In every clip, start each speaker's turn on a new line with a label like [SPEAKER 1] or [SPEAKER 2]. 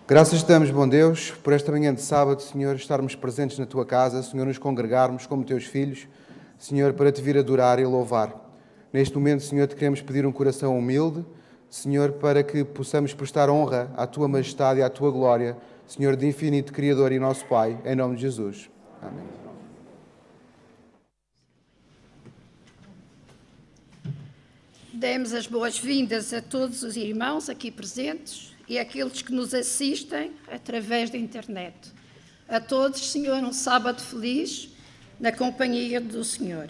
[SPEAKER 1] Graças te damos, bom Deus, por esta manhã de sábado, Senhor, estarmos presentes na Tua casa, Senhor, nos congregarmos como Teus filhos, Senhor, para Te vir adorar e louvar. Neste momento, Senhor, Te queremos pedir um coração humilde, Senhor, para que possamos prestar honra à Tua majestade e à Tua glória, Senhor, de infinito Criador e nosso Pai, em nome de Jesus. Amém.
[SPEAKER 2] Demos as boas-vindas a todos os irmãos aqui presentes e àqueles que nos assistem através da internet. A todos, Senhor, um sábado feliz na companhia do Senhor.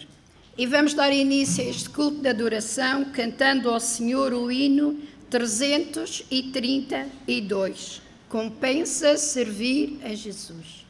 [SPEAKER 2] E vamos dar início a este culto de adoração cantando ao Senhor o hino 332. Compensa servir a Jesus.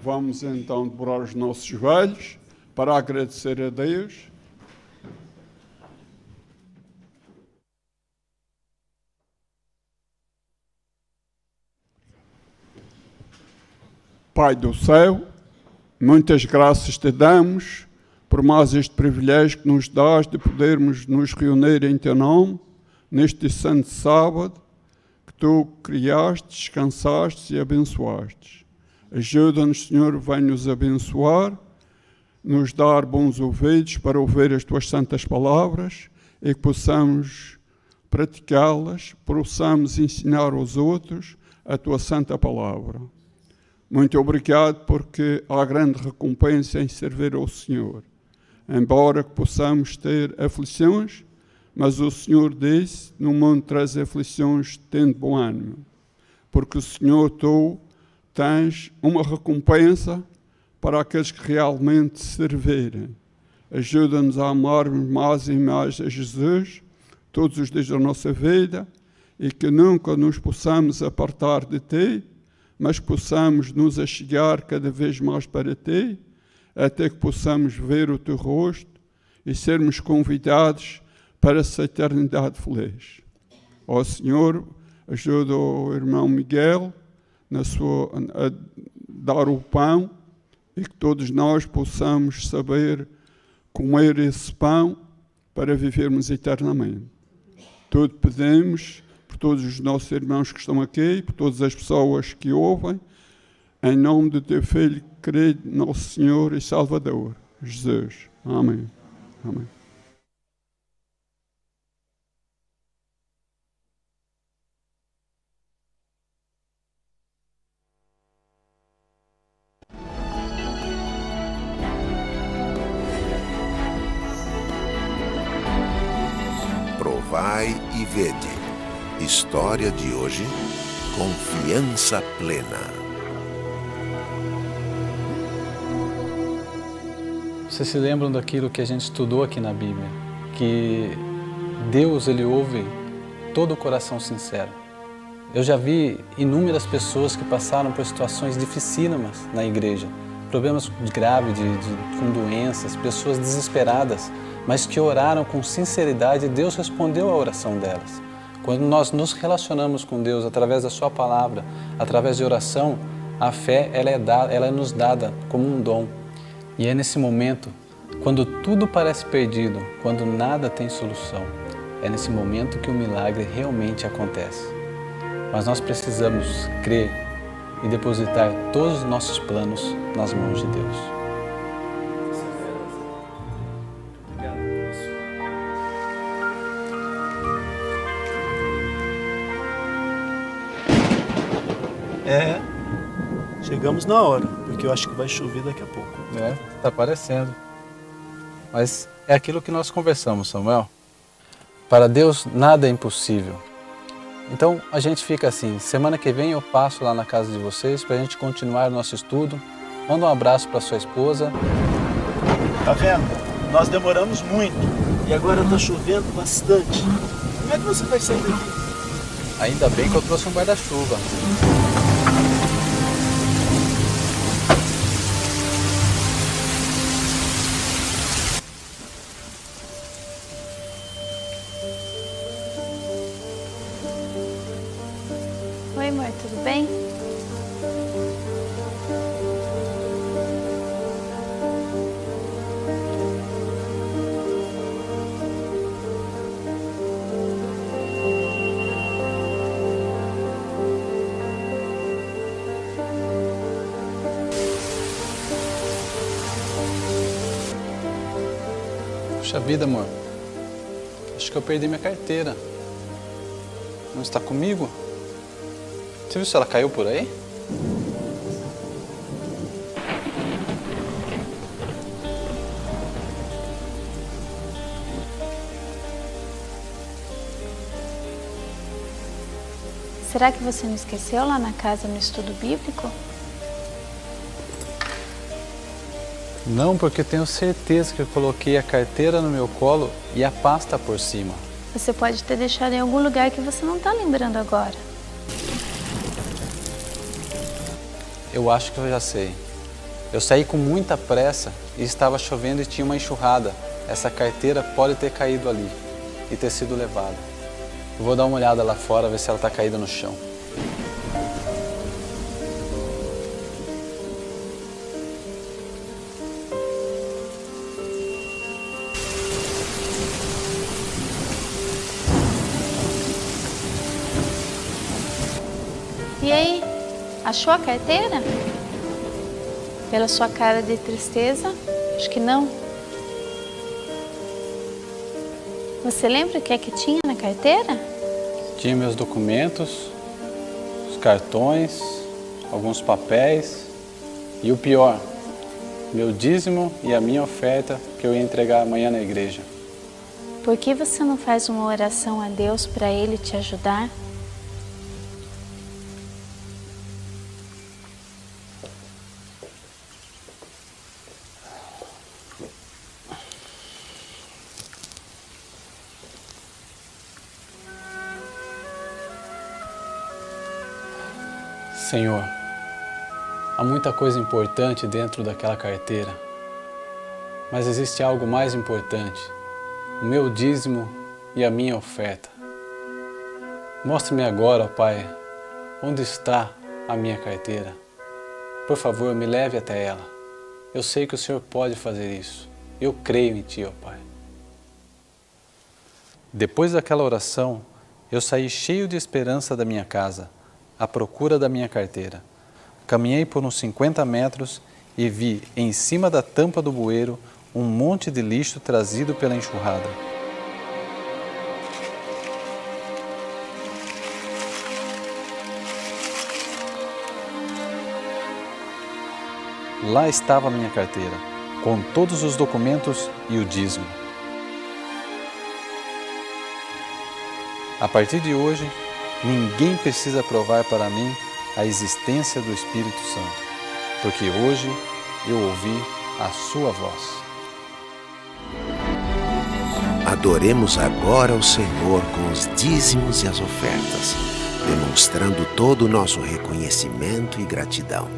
[SPEAKER 3] Vamos então dobrar os nossos joelhos para agradecer a Deus. Pai do céu, muitas graças te damos por mais este privilégio que nos dás de podermos nos reunir em teu nome, neste santo sábado que tu criaste, descansaste e abençoaste. Ajuda-nos, Senhor, vem nos abençoar, nos dar bons ouvidos para ouvir as tuas santas palavras e que possamos praticá-las, possamos ensinar aos outros a tua santa palavra. Muito obrigado porque há grande recompensa em servir ao Senhor. Embora que possamos ter aflições, mas o Senhor disse, no mundo traz aflições, tende bom ânimo. Porque o Senhor, tu tens uma recompensa para aqueles que realmente servirem. Ajuda-nos a amarmos mais e mais a Jesus todos os dias da nossa vida e que nunca nos possamos apartar de Ti, mas possamos nos achegar cada vez mais para Ti, até que possamos ver o Teu rosto e sermos convidados para essa eternidade feliz. Ó Senhor, ajuda o irmão Miguel a dar o pão e que todos nós possamos saber comer esse pão para vivermos eternamente. Tudo pedimos por todos os nossos irmãos que estão aqui, por todas as pessoas que ouvem, em nome do Teu Filho querido, nosso Senhor e Salvador, Jesus. Amém. Amém.
[SPEAKER 4] Provai e vede. História de hoje, confiança plena.
[SPEAKER 5] Vocês se lembram daquilo que a gente estudou aqui na Bíblia? Que Deus, Ele ouve todo o coração sincero. Eu já vi inúmeras pessoas que passaram por situações dificílimas na igreja. Problemas graves, com doenças, pessoas desesperadas, mas que oraram com sinceridade e Deus respondeu a oração delas. Quando nós nos relacionamos com Deus através da Sua palavra, através de oração, a fé ela é nos dada como um dom. E é nesse momento, quando tudo parece perdido, quando nada tem solução, é nesse momento que o milagre realmente acontece. Mas nós precisamos crer e depositar todos os nossos planos nas mãos de Deus.
[SPEAKER 6] Chegamos na hora, porque eu acho que vai chover daqui a pouco.
[SPEAKER 5] Tá parecendo. Mas é aquilo que nós conversamos, Samuel. Para Deus nada é impossível. Então a gente fica assim, semana que vem eu passo lá na casa de vocês para a gente continuar o nosso estudo. Manda um abraço para sua esposa.
[SPEAKER 6] Tá vendo? Nós demoramos muito e agora tá chovendo bastante. Como é que você vai sair daqui?
[SPEAKER 5] Ainda bem que eu trouxe um guarda-chuva.
[SPEAKER 7] Oi, amor, tudo bem?
[SPEAKER 5] Puxa vida, amor. Acho que eu perdi minha carteira. Não está comigo? Você viu se ela caiu por aí?
[SPEAKER 7] Será que você não esqueceu lá na casa no estudo bíblico?
[SPEAKER 5] Não, porque eu tenho certeza que eu coloquei a carteira no meu colo e a pasta por cima.
[SPEAKER 7] Você pode ter deixado em algum lugar que você não está lembrando agora.
[SPEAKER 5] Eu acho que eu já sei. Eu saí com muita pressa e estava chovendo e tinha uma enxurrada. Essa carteira pode ter caído ali e ter sido levada. Eu vou dar uma olhada lá fora, ver se ela está caída no chão.
[SPEAKER 7] E aí, achou a carteira? Pela sua cara de tristeza, acho que não. Você lembra o que é que tinha na carteira?
[SPEAKER 5] Tinha meus documentos, os cartões, alguns papéis e o pior, meu dízimo e a minha oferta que eu ia entregar amanhã na igreja.
[SPEAKER 7] Por que você não faz uma oração a Deus para Ele te ajudar?
[SPEAKER 5] Senhor, há muita coisa importante dentro daquela carteira, mas existe algo mais importante, o meu dízimo e a minha oferta. Mostre-me agora, ó Pai, onde está a minha carteira. Por favor, me leve até ela. Eu sei que o Senhor pode fazer isso. Eu creio em Ti, ó Pai. Depois daquela oração, eu saí cheio de esperança da minha casa, à procura da minha carteira. Caminhei por uns 50 metros e vi, em cima da tampa do bueiro, um monte de lixo trazido pela enxurrada. Lá estava a minha carteira, com todos os documentos e o dízimo. A partir de hoje, ninguém precisa provar para mim a existência do Espírito Santo, porque hoje eu ouvi a sua voz.
[SPEAKER 4] Adoremos agora o Senhor com os dízimos e as ofertas, demonstrando todo o nosso reconhecimento e gratidão.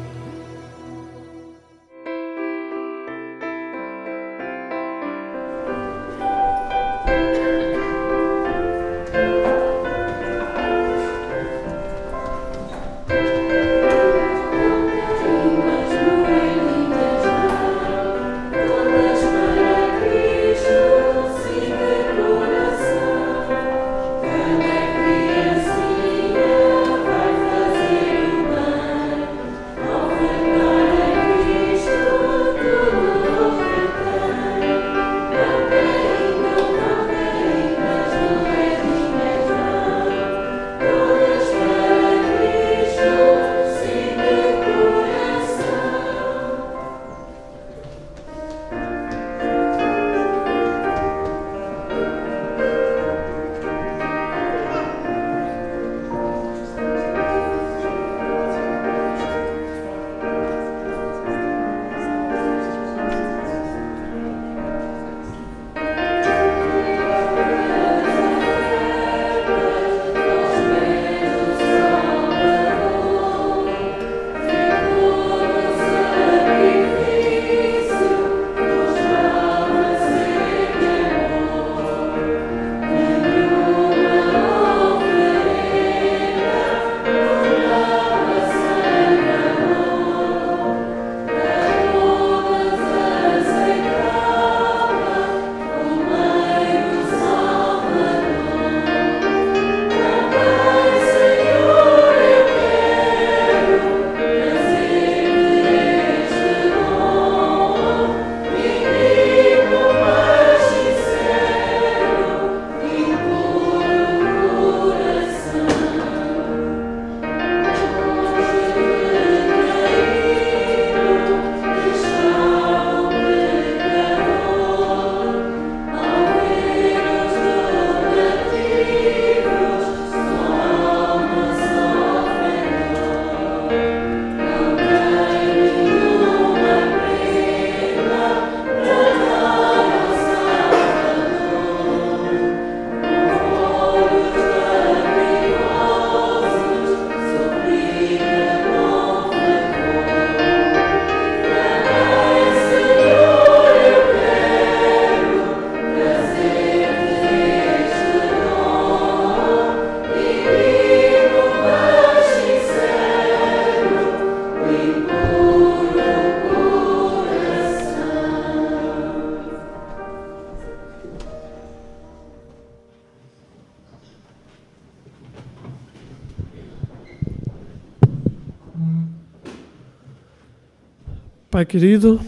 [SPEAKER 8] Pai querido,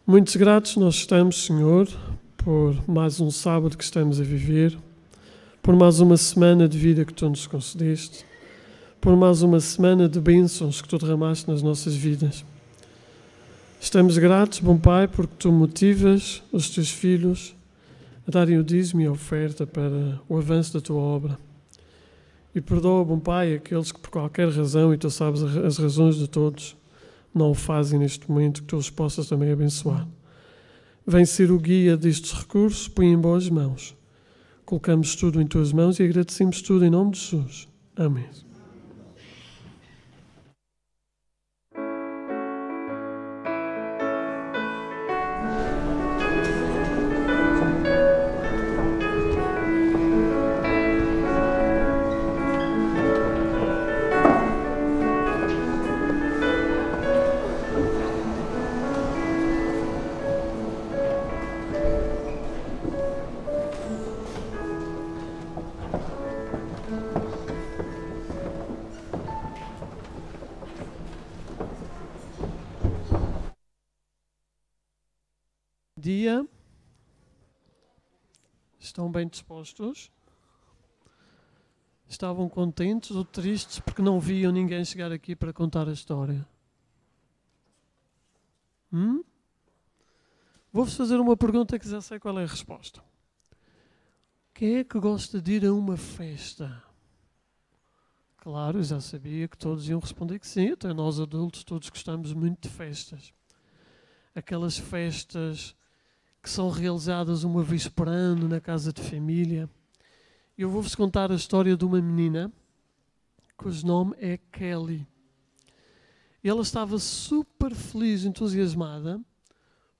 [SPEAKER 8] muitos gratos nós estamos, Senhor, por mais um sábado que estamos a viver, por mais uma semana de vida que Tu nos concedeste, por mais uma semana de bênçãos que Tu derramaste nas nossas vidas. Estamos gratos, bom Pai, porque Tu motivas os Teus filhos a darem o dízimo e a oferta para o avanço da Tua obra. E perdoa, bom Pai, aqueles que por qualquer razão, e Tu sabes as razões de todos, não o fazem neste momento, que Tu os possas também abençoar. Vem ser o guia destes recursos, põe em boas mãos. Colocamos tudo em Tuas mãos e agradecemos tudo em nome de Jesus. Amém. dia. Estão bem dispostos? Estavam contentes ou tristes porque não viam ninguém chegar aqui para contar a história? Vou-vos fazer uma pergunta que já sei qual é a resposta. Quem é que gosta de ir a uma festa? Claro, eu já sabia que todos iam responder que sim, até nós adultos todos gostamos muito de festas. Aquelas festas que são realizadas uma vez por ano na casa de família. Eu vou-vos contar a história de uma menina cujo nome é Kelly. E ela estava super feliz, entusiasmada,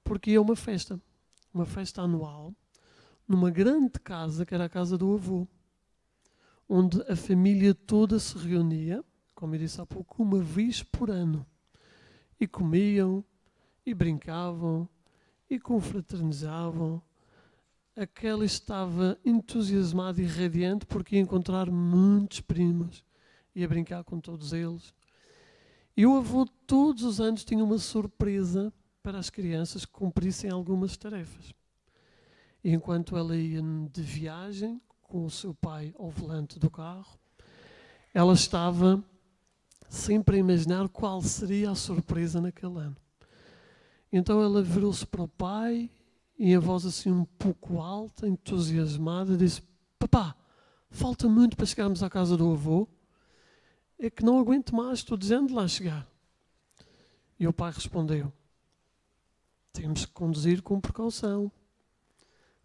[SPEAKER 8] porque ia a uma festa anual, numa grande casa, que era a casa do avô, onde a família toda se reunia, como eu disse há pouco, uma vez por ano. E comiam, e brincavam, e confraternizavam. A Kelly estava entusiasmada e radiante porque ia encontrar muitos primos, ia brincar com todos eles. E o avô todos os anos tinha uma surpresa para as crianças que cumprissem algumas tarefas. E enquanto ela ia de viagem com o seu pai ao volante do carro, ela estava sempre a imaginar qual seria a surpresa naquele ano. Então ela virou-se para o pai e a voz assim um pouco alta, entusiasmada, disse: papá, falta muito para chegarmos à casa do avô. É que não aguento mais, estou dizendo lá chegar. E o pai respondeu: temos que conduzir com precaução.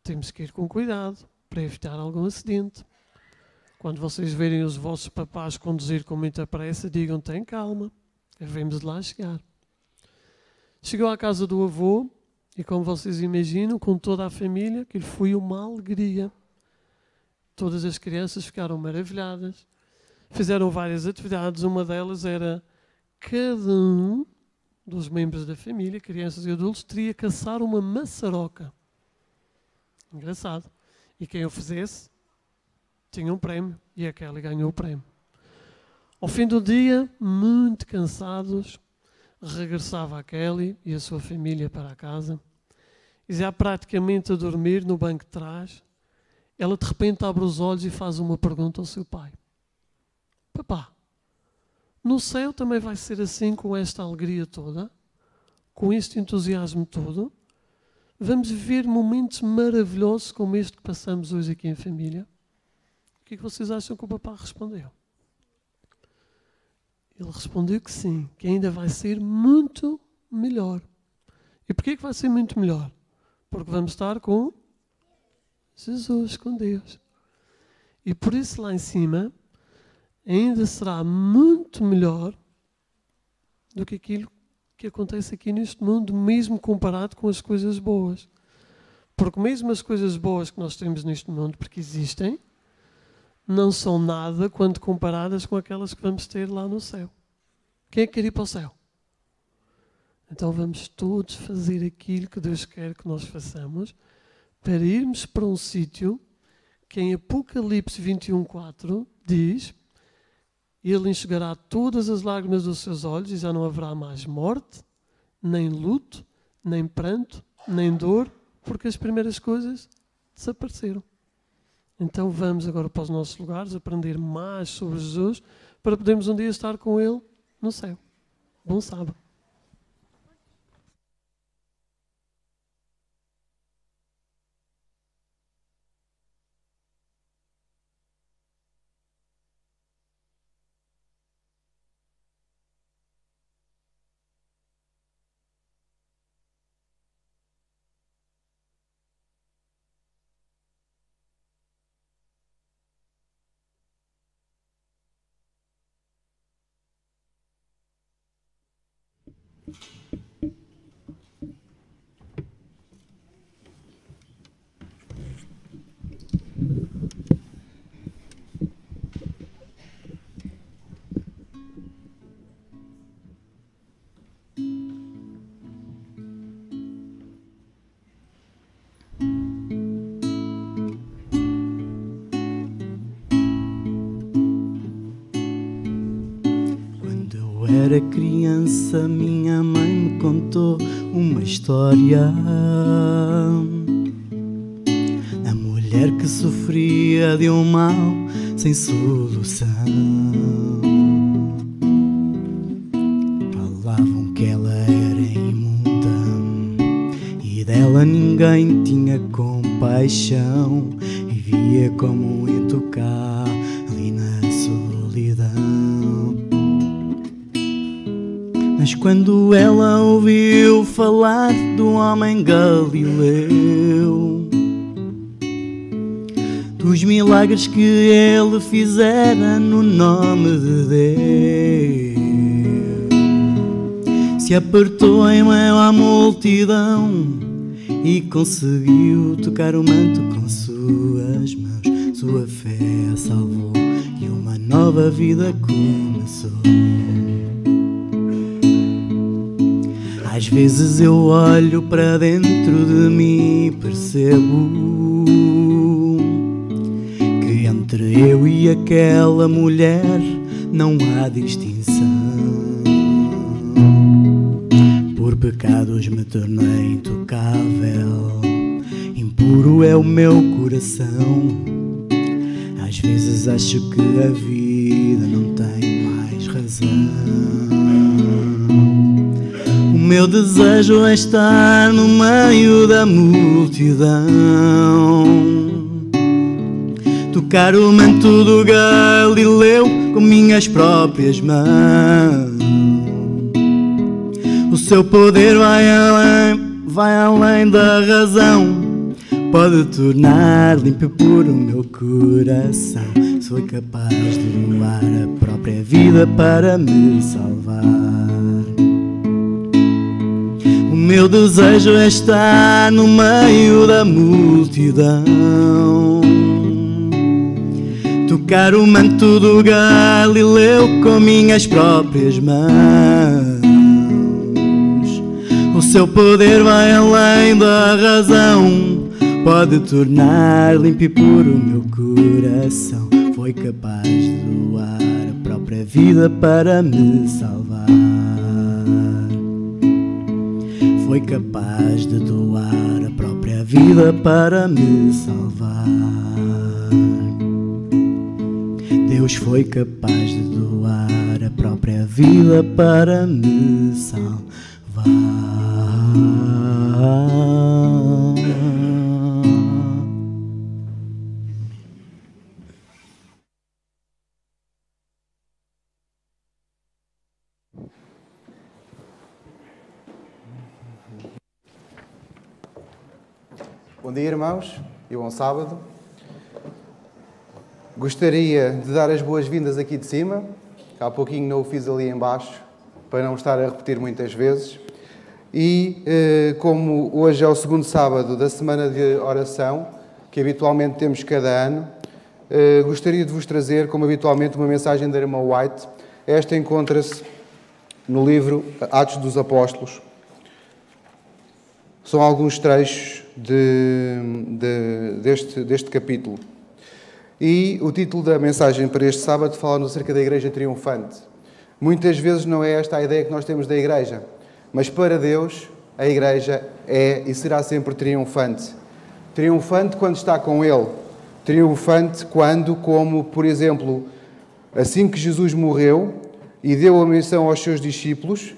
[SPEAKER 8] Temos que ir com cuidado para evitar algum acidente. Quando vocês verem os vossos papás conduzir com muita pressa, digam: tem calma, devemos de lá chegar. Chegou à casa do avô e, como vocês imaginam, com toda a família, que foi uma alegria. Todas as crianças ficaram maravilhadas. Fizeram várias atividades. Uma delas era cada um dos membros da família, crianças e adultos, teria que assar uma maçaroca. Engraçado. E quem o fizesse tinha um prémio. E a Kelly ganhou o prémio. Ao fim do dia, muito cansados, regressava a Kelly e a sua família para a casa. E já praticamente a dormir no banco de trás, ela de repente abre os olhos e faz uma pergunta ao seu pai: papá, no céu também vai ser assim, com esta alegria toda, com este entusiasmo todo? Vamos viver momentos maravilhosos como este que passamos hoje aqui em família? O que é que vocês acham que o papá respondeu? Ele respondeu que sim, que ainda vai ser muito melhor. E porquê que vai ser muito melhor? Porque vamos estar com Jesus, com Deus. E por isso lá em cima ainda será muito melhor do que aquilo que acontece aqui neste mundo, mesmo comparado com as coisas boas. Porque mesmo as coisas boas que nós temos neste mundo, porque existem, não são nada quando comparadas com aquelas que vamos ter lá no céu. Quem é que quer ir para o céu? Então vamos todos fazer aquilo que Deus quer que nós façamos para irmos para um sítio que em Apocalipse 21:4 diz: Ele enxugará todas as lágrimas dos seus olhos e já não haverá mais morte, nem luto, nem pranto, nem dor, porque as primeiras coisas desapareceram. Então vamos agora para os nossos lugares aprender mais sobre Jesus para podermos um dia estar com Ele no céu. Bom sábado.
[SPEAKER 9] era criança, minha mãe me contou uma história. A mulher que sofria de um mal sem solução. Falavam que ela era imunda e dela ninguém tinha compaixão. Vivia como um intocável ali na solidão. Mas quando ela ouviu falar do homem Galileu, dos milagres que ele fizera no nome de Deus, se apertou em meio à multidão e conseguiu tocar o manto com suas mãos. Sua fé a salvou e uma nova vida começou. Às vezes eu olho para dentro de mim e percebo que entre eu e aquela mulher não há distinção. Por pecados me tornei intocável, impuro é o meu coração. Às vezes acho que a vida não tem mais razão. O meu desejo é estar no meio da multidão, tocar o manto do Galileu com minhas próprias mãos. O seu poder vai além da razão, pode tornar limpo e puro o meu coração. Sou capaz de doar a própria vida para me salvar. O meu desejo é estar no meio da multidão, tocar o manto do Galileu com minhas próprias mãos. O seu poder vai além da razão, pode tornar limpo e puro o meu coração. Foi capaz de doar a própria vida para me salvar. Foi capaz de doar a própria vida para me salvar. Deus foi capaz de doar a própria vida para me salvar.
[SPEAKER 1] Bom dia, irmãos, e bom sábado. Gostaria de dar as boas-vindas aqui de cima. Há pouquinho não o fiz ali em baixo, para não estar a repetir muitas vezes. E como hoje é o segundo sábado da semana de oração, que habitualmente temos cada ano, gostaria de vos trazer, como habitualmente, uma mensagem da irmã White. Esta encontra-se no livro Atos dos Apóstolos. São alguns trechos deste capítulo. E o título da mensagem para este sábado fala acerca da Igreja Triunfante. Muitas vezes não é esta a ideia que nós temos da Igreja, mas para Deus a Igreja é e será sempre triunfante. Triunfante quando está com Ele. Triunfante quando, como por exemplo, assim que Jesus morreu e deu a missão aos seus discípulos,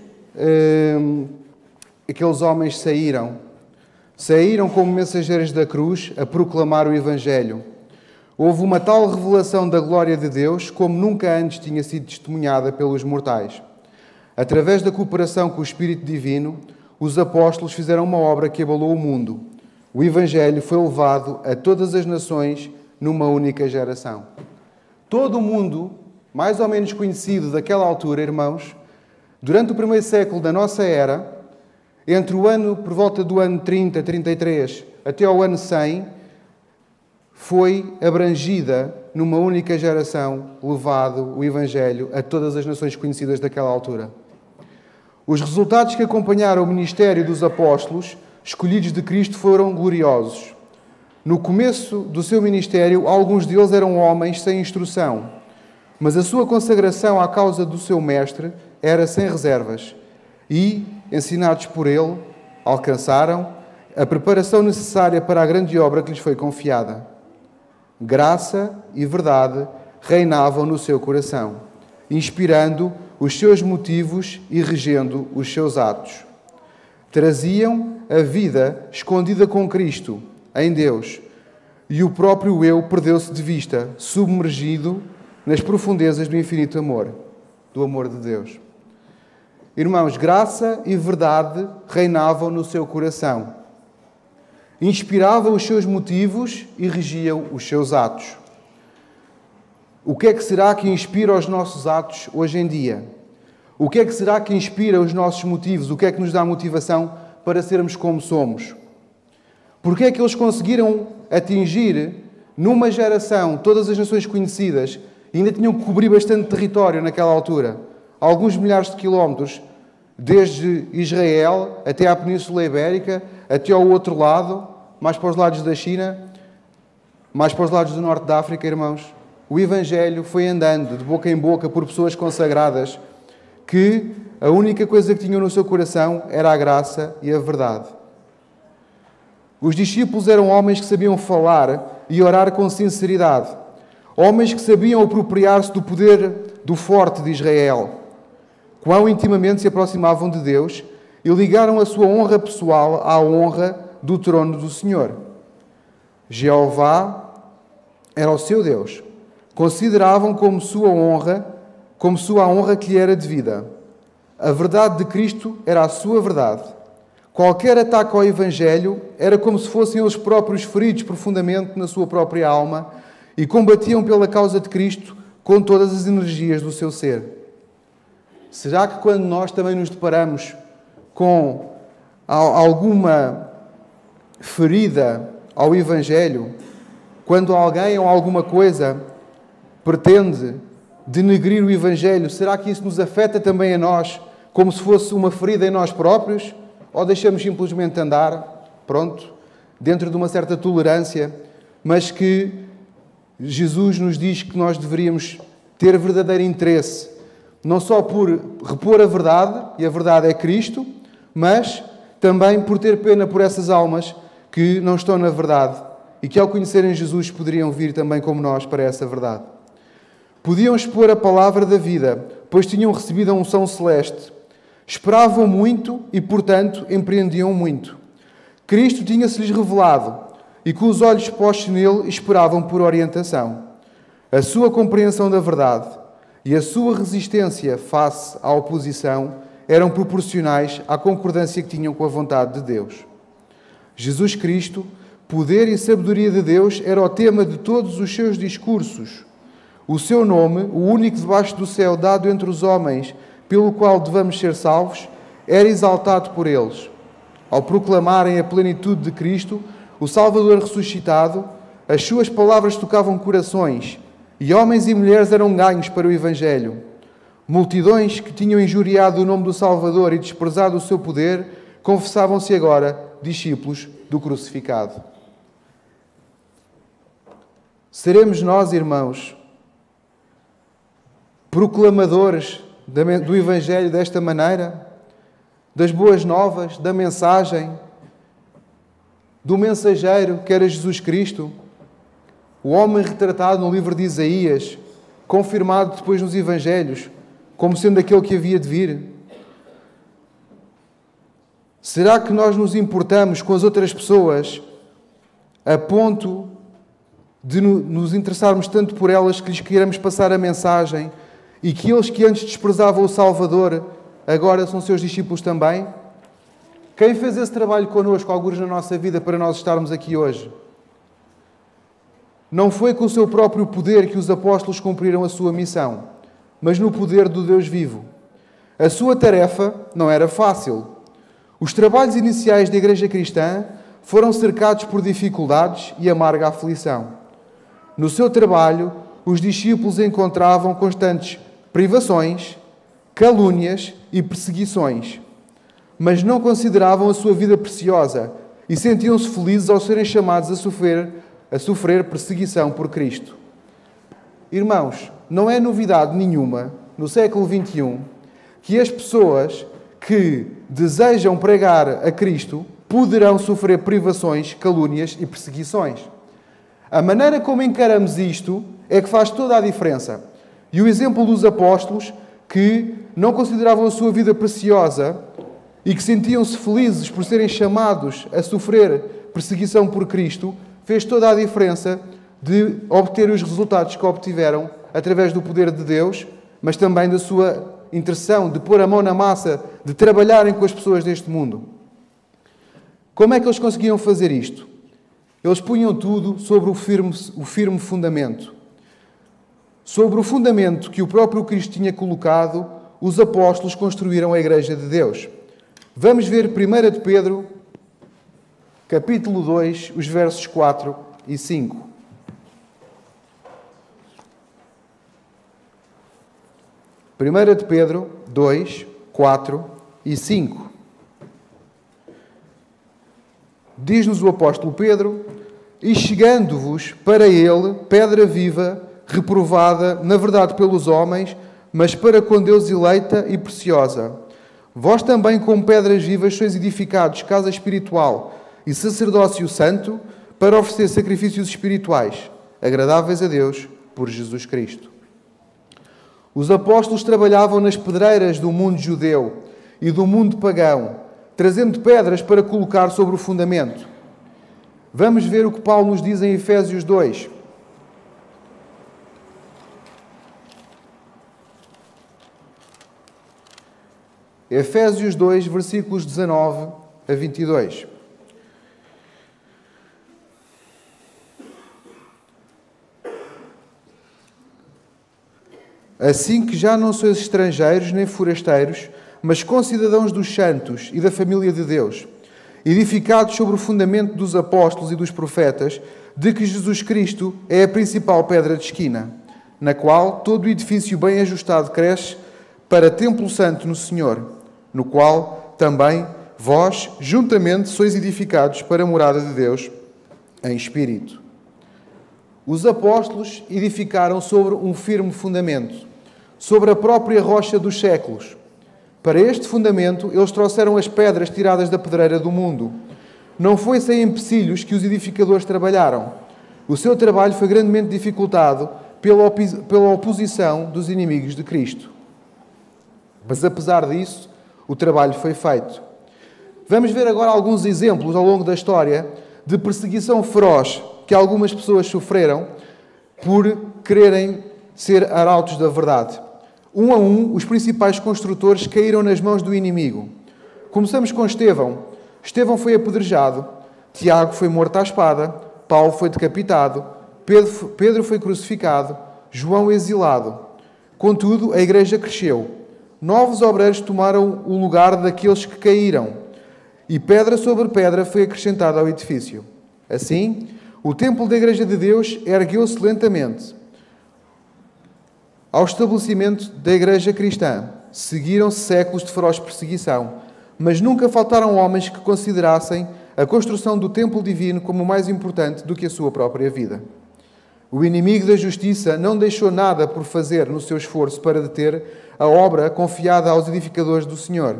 [SPEAKER 1] aqueles homens saíram como mensageiros da cruz a proclamar o Evangelho. Houve uma tal revelação da glória de Deus como nunca antes tinha sido testemunhada pelos mortais. Através da cooperação com o Espírito Divino, os apóstolos fizeram uma obra que abalou o mundo. O Evangelho foi levado a todas as nações numa única geração. Todo o mundo, mais ou menos conhecido daquela altura, irmãos, durante o primeiro século da nossa era, entre o ano, por volta do ano 30, 33, até ao ano 100, foi abrangida numa única geração, levado o Evangelho a todas as nações conhecidas daquela altura. Os resultados que acompanharam o ministério dos apóstolos, escolhidos de Cristo, foram gloriosos. No começo do seu ministério, alguns deles eram homens sem instrução. Mas a sua consagração à causa do seu mestre era sem reservas e, ensinados por ele, alcançaram a preparação necessária para a grande obra que lhes foi confiada. Graça e verdade reinavam no seu coração, inspirando os seus motivos e regendo os seus atos. Traziam a vida escondida com Cristo, em Deus, e o próprio eu perdeu-se de vista, submergido nas profundezas do infinito amor, do amor de Deus. Irmãos, graça e verdade reinavam no seu coração, inspiravam os seus motivos e regiam os seus atos. O que é que será que inspira os nossos atos hoje em dia? O que é que será que inspira os nossos motivos? O que é que nos dá motivação para sermos como somos? Porque é que eles conseguiram atingir, numa geração, todas as nações conhecidas, e ainda tinham que cobrir bastante território naquela altura, alguns milhares de quilómetros, desde Israel até à Península Ibérica, até ao outro lado, mais para os lados da China, mais para os lados do norte da África, irmãos. O Evangelho foi andando de boca em boca por pessoas consagradas que a única coisa que tinham no seu coração era a graça e a verdade. Os discípulos eram homens que sabiam falar e orar com sinceridade. Homens que sabiam apropriar-se do poder do forte de Israel. Quão intimamente se aproximavam de Deus e ligaram a sua honra pessoal à honra do trono do Senhor. Jeová era o seu Deus. Consideravam como sua honra que lhe era devida. A verdade de Cristo era a sua verdade. Qualquer ataque ao Evangelho era como se fossem eles próprios feridos profundamente na sua própria alma e combatiam pela causa de Cristo com todas as energias do seu ser. Será que quando nós também nos deparamos com alguma ferida ao Evangelho, quando alguém ou alguma coisa pretende denegrir o Evangelho, será que isso nos afeta também a nós, como se fosse uma ferida em nós próprios? Ou deixamos simplesmente andar, pronto, dentro de uma certa tolerância, mas que Jesus nos diz que nós deveríamos ter verdadeiro interesse, não só por repor a verdade, e a verdade é Cristo, mas também por ter pena por essas almas que não estão na verdade e que ao conhecerem Jesus poderiam vir também como nós para essa verdade. Podiam expor a palavra da vida, pois tinham recebido a unção celeste. Esperavam muito e, portanto, empreendiam muito. Cristo tinha-se-lhes revelado e, com os olhos postos nele, esperavam por orientação. A sua compreensão da verdade e a sua resistência face à oposição eram proporcionais à concordância que tinham com a vontade de Deus. Jesus Cristo, poder e sabedoria de Deus, era o tema de todos os seus discursos. O seu nome, o único debaixo do céu dado entre os homens, pelo qual devamos ser salvos, era exaltado por eles. Ao proclamarem a plenitude de Cristo, o Salvador ressuscitado, as suas palavras tocavam corações, e homens e mulheres eram ganhos para o Evangelho. Multidões que tinham injuriado o nome do Salvador e desprezado o seu poder, confessavam-se agora discípulos do crucificado. Seremos nós, irmãos, proclamadores do Evangelho desta maneira, das boas novas, da mensagem, do mensageiro que era Jesus Cristo, o homem retratado no livro de Isaías, confirmado depois nos Evangelhos, como sendo aquele que havia de vir. Será que nós nos importamos com as outras pessoas a ponto de nos interessarmos tanto por elas que lhes queiramos passar a mensagem e que eles que antes desprezavam o Salvador agora são seus discípulos também? Quem fez esse trabalho connosco, alguns na nossa vida, para nós estarmos aqui hoje? Não foi com o seu próprio poder que os apóstolos cumpriram a sua missão, mas no poder do Deus vivo. A sua tarefa não era fácil. Os trabalhos iniciais da Igreja Cristã foram cercados por dificuldades e amarga aflição. No seu trabalho, os discípulos encontravam constantes privações, calúnias e perseguições, mas não consideravam a sua vida preciosa e sentiam-se felizes ao serem chamados a sofrer perseguição por Cristo. Irmãos, não é novidade nenhuma, no século XXI, que as pessoas que desejam pregar a Cristo poderão sofrer privações, calúnias e perseguições. A maneira como encaramos isto é que faz toda a diferença. E o exemplo dos apóstolos, que não consideravam a sua vida preciosa e que sentiam-se felizes por serem chamados a sofrer perseguição por Cristo, fez toda a diferença de obter os resultados que obtiveram através do poder de Deus, mas também da sua intercessão, de pôr a mão na massa, de trabalharem com as pessoas deste mundo. Como é que eles conseguiam fazer isto? Eles punham tudo sobre o firme fundamento. Sobre o fundamento que o próprio Cristo tinha colocado, os apóstolos construíram a Igreja de Deus. Vamos ver 1 de Pedro, capítulo 2, os versos 4 e 5. 1 de Pedro 2, 4 e 5. Diz-nos o apóstolo Pedro: e chegando-vos para ele, pedra viva, reprovada, na verdade pelos homens, mas para com Deus eleita e preciosa. Vós também, como pedras vivas, sois edificados casa espiritual e sacerdócio santo, para oferecer sacrifícios espirituais, agradáveis a Deus, por Jesus Cristo. Os apóstolos trabalhavam nas pedreiras do mundo judeu e do mundo pagão, trazendo pedras para colocar sobre o fundamento. Vamos ver o que Paulo nos diz em Efésios 2. Efésios 2, versículos 19 a 22. Assim que já não sois estrangeiros nem forasteiros, mas concidadãos dos santos e da família de Deus, edificados sobre o fundamento dos apóstolos e dos profetas, de que Jesus Cristo é a principal pedra de esquina, na qual todo o edifício bem ajustado cresce para templo santo no Senhor, no qual também vós, juntamente, sois edificados para a morada de Deus em espírito. Os apóstolos edificaram sobre um firme fundamento, sobre a própria rocha dos séculos. Para este fundamento, eles trouxeram as pedras tiradas da pedreira do mundo. Não foi sem empecilhos que os edificadores trabalharam. O seu trabalho foi grandemente dificultado pela oposição dos inimigos de Cristo. Mas, apesar disso, o trabalho foi feito. Vamos ver agora alguns exemplos ao longo da história de perseguição feroz que algumas pessoas sofreram por quererem ser arautos da verdade. Um a um, os principais construtores caíram nas mãos do inimigo. Começamos com Estevão. Estevão foi apedrejado, Tiago foi morto à espada, Paulo foi decapitado, Pedro foi crucificado, João exilado. Contudo, a igreja cresceu. Novos obreiros tomaram o lugar daqueles que caíram, e pedra sobre pedra foi acrescentada ao edifício. Assim, o templo da Igreja de Deus ergueu-se lentamente. Ao estabelecimento da Igreja cristã, seguiram-se séculos de feroz perseguição, mas nunca faltaram homens que considerassem a construção do templo divino como mais importante do que a sua própria vida. O inimigo da justiça não deixou nada por fazer no seu esforço para deter a obra confiada aos edificadores do Senhor.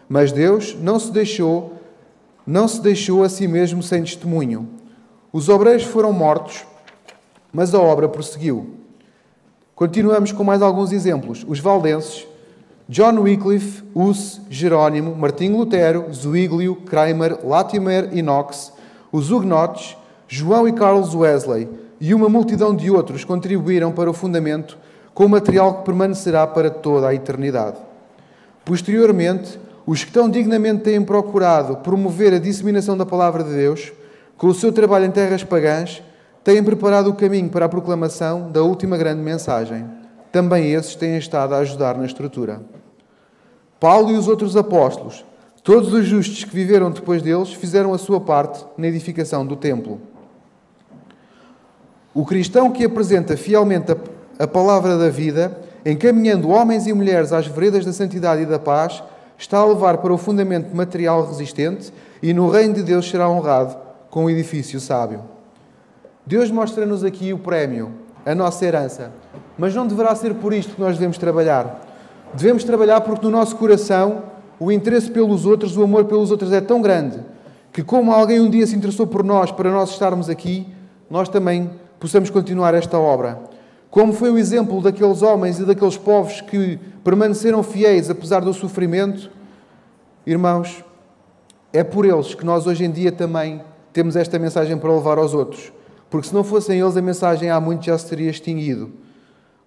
[SPEAKER 1] Mas Deus não se deixou a si mesmo sem testemunho. Os obreiros foram mortos, mas a obra prosseguiu. Continuamos com mais alguns exemplos. Os valdenses, John Wycliffe, Hus, Jerónimo, Martinho Lutero, Zwinglio, Kramer, Latimer e Knox, os Huguenotes, João e Carlos Wesley e uma multidão de outros contribuíram para o fundamento com material que permanecerá para toda a eternidade. Posteriormente, os que tão dignamente têm procurado promover a disseminação da palavra de Deus, com o seu trabalho em terras pagãs, têm preparado o caminho para a proclamação da última grande mensagem. Também esses têm estado a ajudar na estrutura. Paulo e os outros apóstolos, todos os justos que viveram depois deles, fizeram a sua parte na edificação do templo. O cristão que apresenta fielmente a palavra da vida, encaminhando homens e mulheres às veredas da santidade e da paz, está a levar para o fundamento material resistente e no reino de Deus será honrado com um edifício sábio. Deus mostra-nos aqui o prémio, a nossa herança. Mas não deverá ser por isto que nós devemos trabalhar. Devemos trabalhar porque no nosso coração o interesse pelos outros, o amor pelos outros é tão grande que, como alguém um dia se interessou por nós para nós estarmos aqui, nós também possamos continuar esta obra. Como foi o exemplo daqueles homens e daqueles povos que permaneceram fiéis apesar do sofrimento, irmãos, é por eles que nós hoje em dia também temos esta mensagem para levar aos outros. Porque se não fossem eles, a mensagem há muito já se teria extinguido.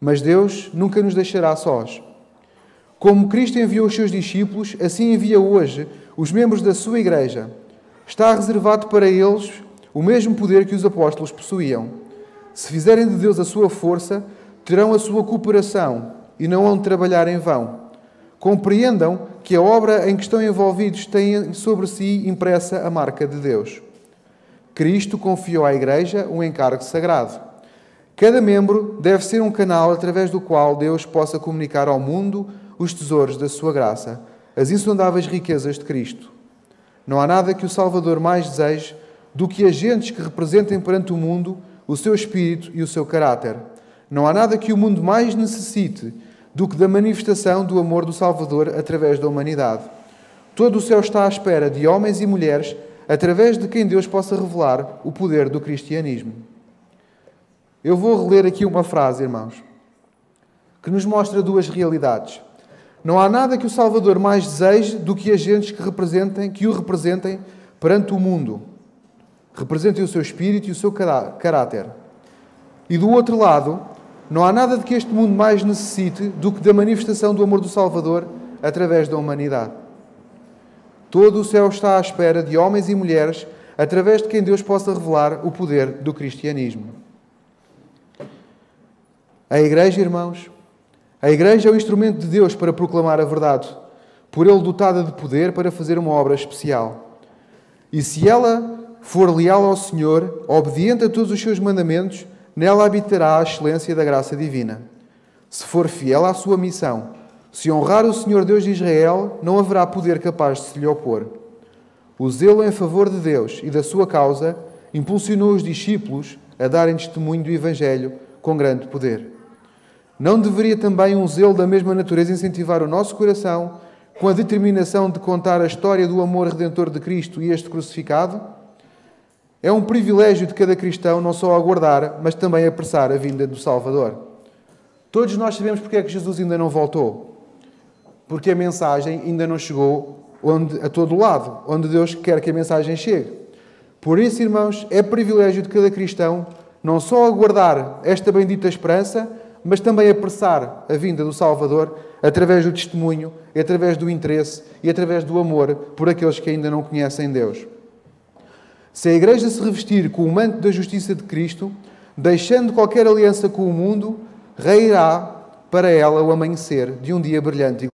[SPEAKER 1] Mas Deus nunca nos deixará sós. Como Cristo enviou os seus discípulos, assim envia hoje os membros da sua Igreja. Está reservado para eles o mesmo poder que os apóstolos possuíam. Se fizerem de Deus a sua força, terão a sua cooperação e não hão de trabalhar em vão. Compreendam que a obra em que estão envolvidos tem sobre si impressa a marca de Deus. Cristo confiou à Igreja um encargo sagrado. Cada membro deve ser um canal através do qual Deus possa comunicar ao mundo os tesouros da sua graça, as insondáveis riquezas de Cristo. Não há nada que o Salvador mais deseje do que agentes que representem perante o mundo o seu espírito e o seu caráter. Não há nada que o mundo mais necessite do que da manifestação do amor do Salvador através da humanidade. Todo o céu está à espera de homens e mulheres através de quem Deus possa revelar o poder do cristianismo. Eu vou reler aqui uma frase, irmãos, que nos mostra duas realidades. Não há nada que o Salvador mais deseje do que agentes que o representem perante o mundo. Representem o seu espírito e o seu caráter. E do outro lado, não há nada de que este mundo mais necessite do que da manifestação do amor do Salvador através da humanidade. Todo o céu está à espera de homens e mulheres através de quem Deus possa revelar o poder do cristianismo. A Igreja, irmãos, a Igreja é o instrumento de Deus para proclamar a verdade, por Ele dotada de poder para fazer uma obra especial. E se ela for leal ao Senhor, obediente a todos os seus mandamentos, nela habitará a excelência da graça divina. Se for fiel à sua missão, se honrar o Senhor Deus de Israel, não haverá poder capaz de se lhe opor. O zelo em favor de Deus e da sua causa impulsionou os discípulos a darem testemunho do Evangelho com grande poder. Não deveria também um zelo da mesma natureza incentivar o nosso coração com a determinação de contar a história do amor redentor de Cristo e este crucificado? É um privilégio de cada cristão não só aguardar, mas também apressar a vinda do Salvador. Todos nós sabemos porque é que Jesus ainda não voltou. Porque a mensagem ainda não chegou a todo lado, onde Deus quer que a mensagem chegue. Por isso, irmãos, é privilégio de cada cristão não só aguardar esta bendita esperança, mas também apressar a vinda do Salvador através do testemunho, através do interesse e através do amor por aqueles que ainda não conhecem Deus. Se a Igreja se revestir com o manto da justiça de Cristo, deixando qualquer aliança com o mundo, raiará para ela o amanhecer de um dia brilhante.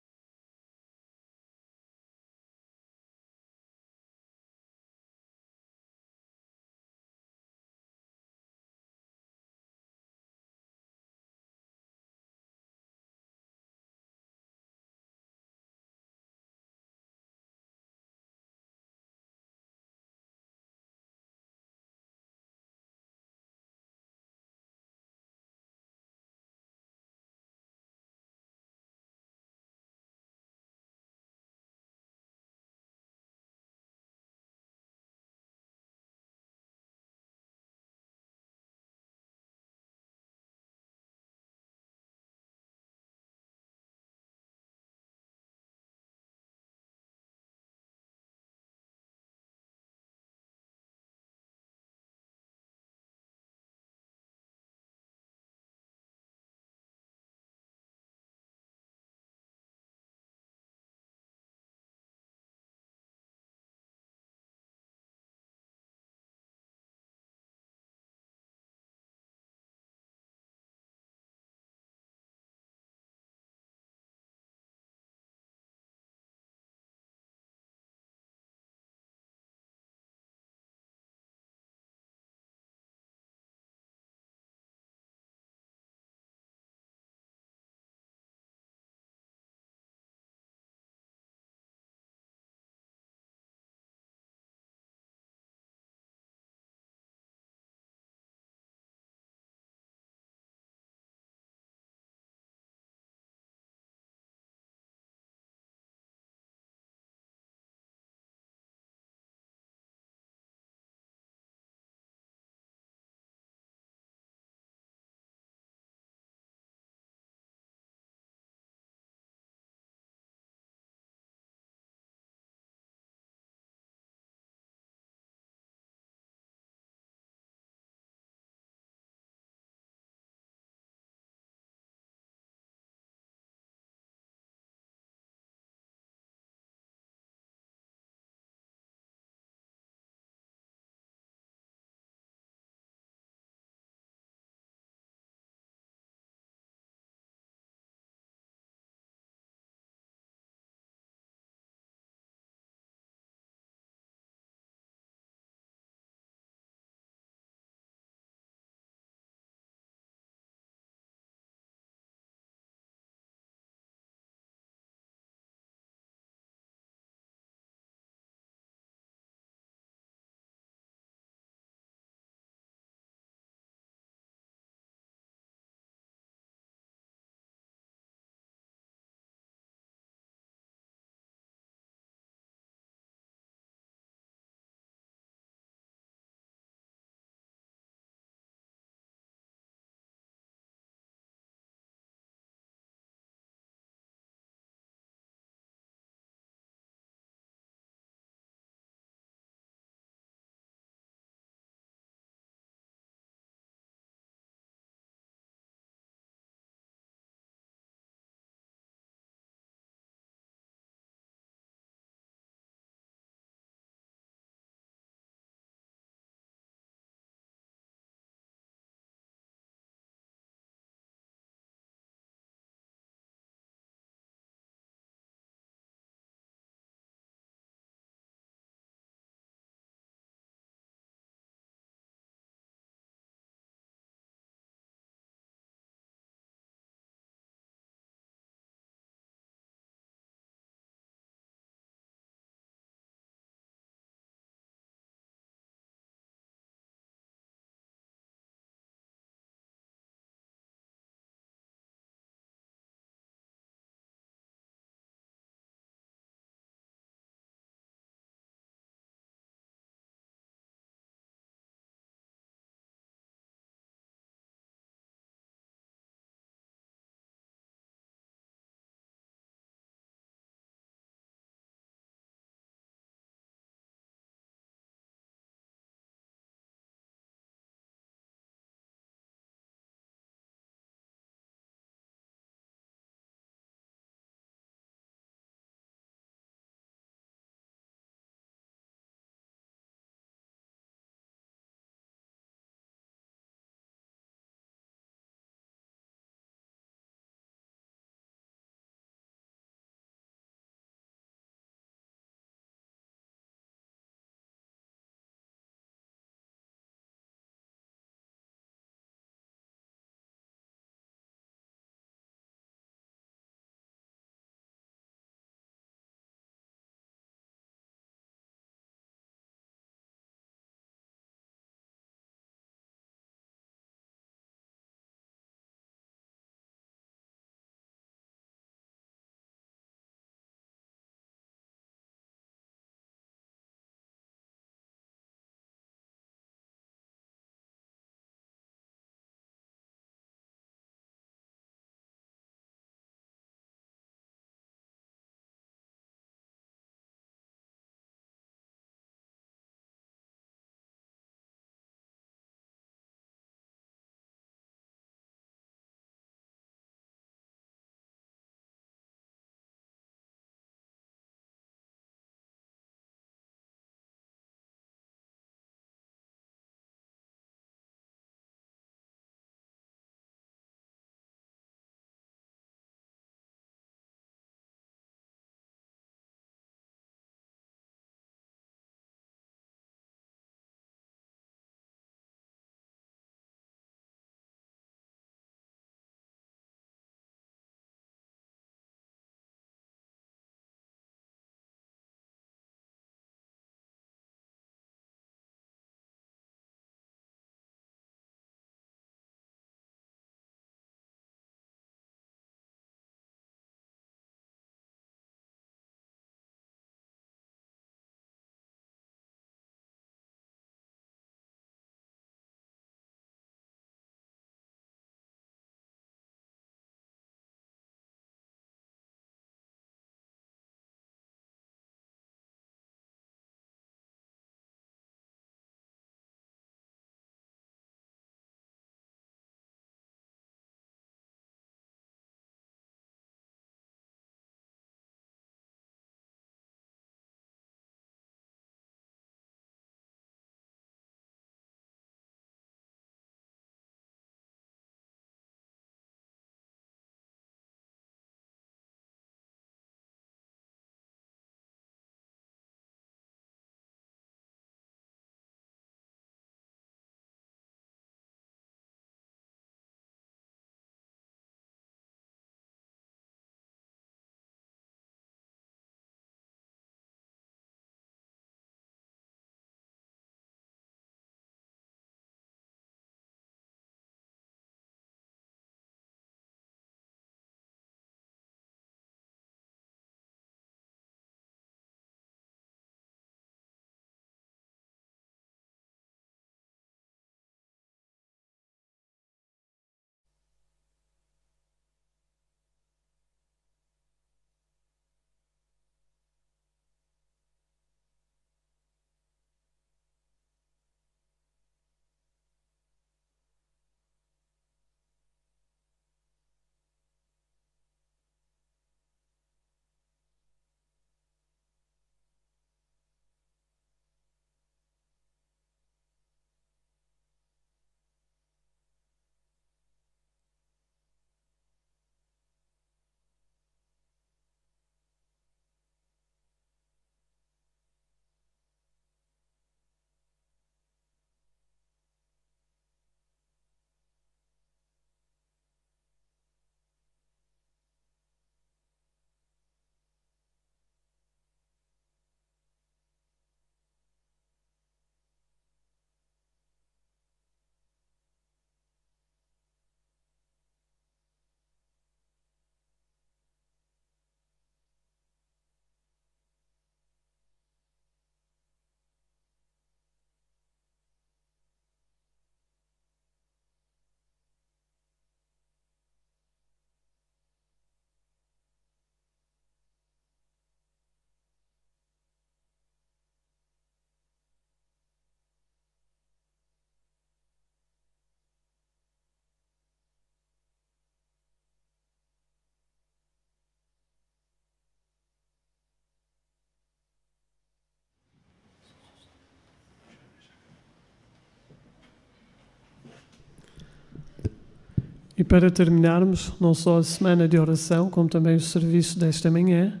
[SPEAKER 8] E para terminarmos, não só a semana de oração, como também o serviço desta manhã,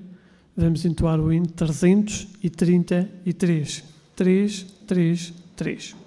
[SPEAKER 8] vamos entoar o hino 333. 333.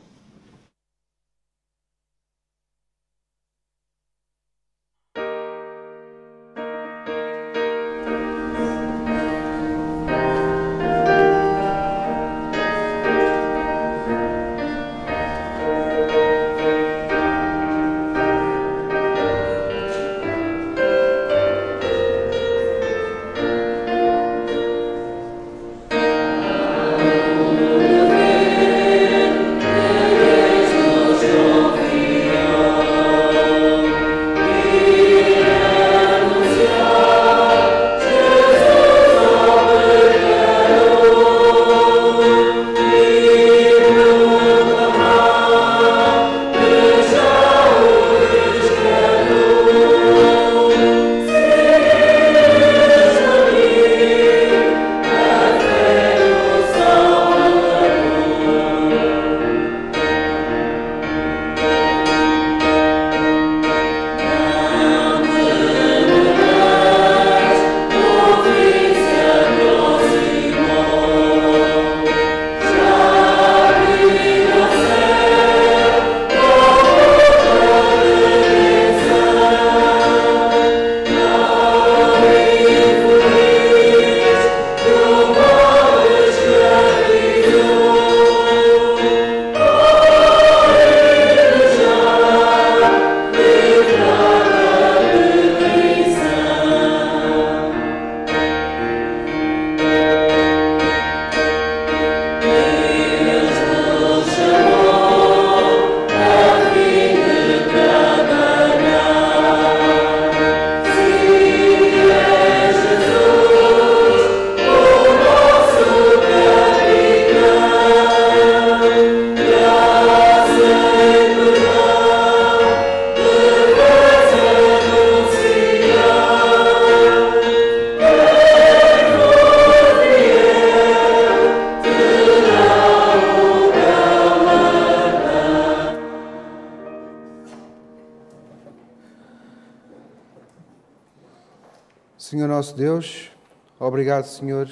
[SPEAKER 1] Senhor nosso Deus, obrigado, Senhor,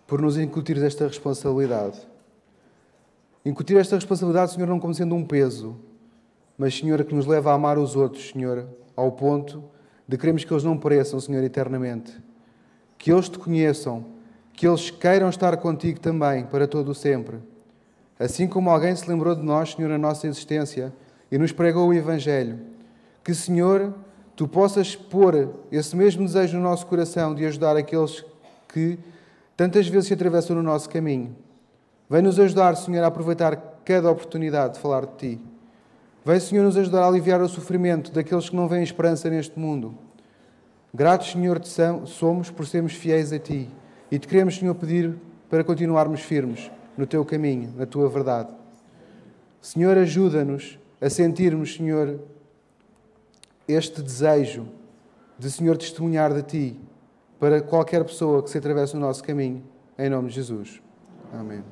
[SPEAKER 1] por nos incutir esta responsabilidade. Incutir esta responsabilidade, Senhor, não como sendo um peso, mas, Senhor, que nos leva a amar os outros, Senhor, ao ponto de queremos que eles não pereçam, Senhor, eternamente. Que eles te conheçam, que eles queiram estar contigo também, para todo o sempre. Assim como alguém se lembrou de nós, Senhor, na nossa existência e nos pregou o Evangelho, que, Senhor, tu possas pôr esse mesmo desejo no nosso coração de ajudar aqueles que tantas vezes se atravessam no nosso caminho. Vem nos ajudar, Senhor, a aproveitar cada oportunidade de falar de Ti. Vem, Senhor, nos ajudar a aliviar o sofrimento daqueles que não veem esperança neste mundo. Gratos, Senhor, somos por sermos fiéis a Ti e te queremos, Senhor, pedir para continuarmos firmes no Teu caminho, na Tua verdade. Senhor, ajuda-nos a sentirmos, Senhor, este desejo de, Senhor, testemunhar de Ti para qualquer pessoa que se atravesse no nosso caminho, em nome de Jesus. Amém.